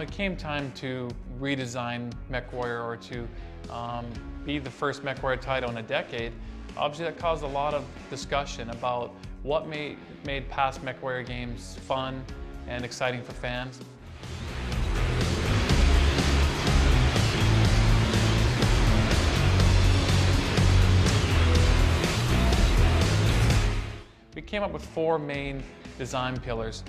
When it came time to redesign MechWarrior or to be the first MechWarrior title in a decade, obviously that caused a lot of discussion about what made past MechWarrior games fun and exciting for fans. We came up with four main design pillars.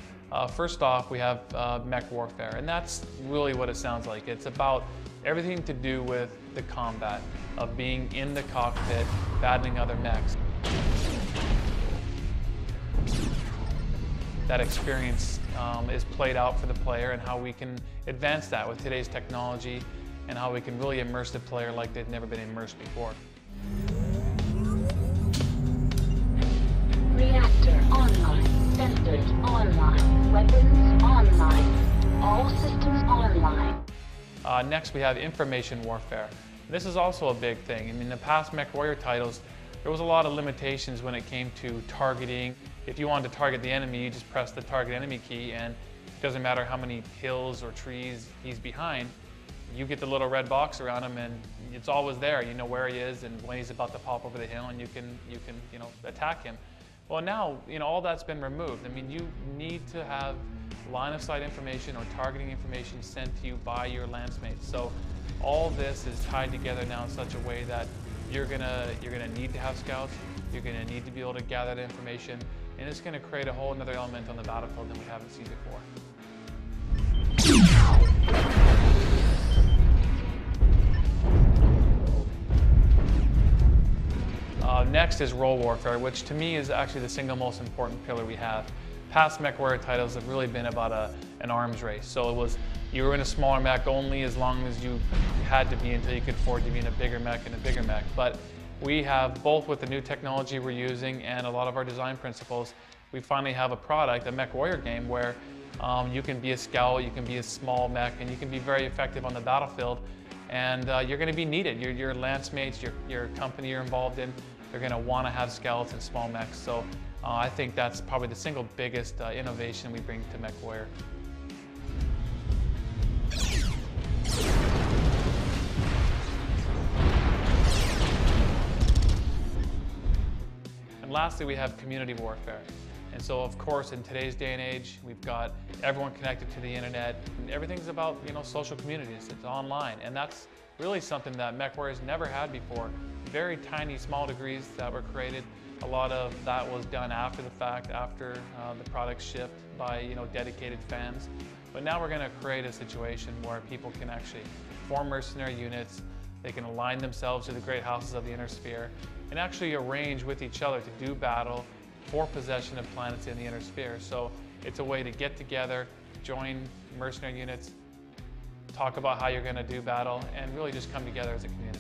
First off, we have Mech Warfare, and that's really what it sounds like. It's about everything to do with the combat, of being in the cockpit, battling other mechs. That experience is played out for the player, and how we can advance that with today's technology, and how we can really immerse the player like they've never been immersed before. Reactor online, sensors online, weapons online, all systems online. Next we have information warfare. This is also a big thing. I mean, in the past MechWarrior titles, there was a lot of limitations when it came to targeting. If you wanted to target the enemy, you just press the target enemy key, and it doesn't matter how many hills or trees he's behind, you get the little red box around him and it's always there. You know where he is and when he's about to pop over the hill, and you can attack him. Well, now, all that's been removed. I mean, you need to have line of sight information or targeting information sent to you by your lancemates. So all this is tied together now in such a way that you're gonna need to have scouts, you're gonna need to be able to gather that information, and it's gonna create a whole another element on the battlefield than we haven't seen before. Next is role warfare, which to me is actually the single most important pillar we have. Past MechWarrior titles have really been about an arms race. So it was, you were in a smaller mech only as long as you had to be until you could afford to be in a bigger mech and a bigger mech. But we have, both with the new technology we're using and a lot of our design principles, we finally have a product, a MechWarrior game, where you can be a scout, you can be a small mech, and you can be very effective on the battlefield. And you're going to be needed. Your lance mates, your company you're involved in, they're going to want to have scouts and small mechs. So I think that's probably the single biggest innovation we bring to MechWarrior. And lastly, we have community warfare. And so, of course, in today's day and age, we've got everyone connected to the internet. And everything's about, social communities. It's online, and that's really something that MechWarrior's never had before. Very tiny, small degrees that were created. A lot of that was done after the fact, after the product shipped by dedicated fans. But now we're going to create a situation where people can actually form mercenary units. They can align themselves to the great houses of the inner sphere and actually arrange with each other to do battle for possession of planets in the inner sphere. So it's a way to get together, join mercenary units, talk about how you're going to do battle, and really just come together as a community.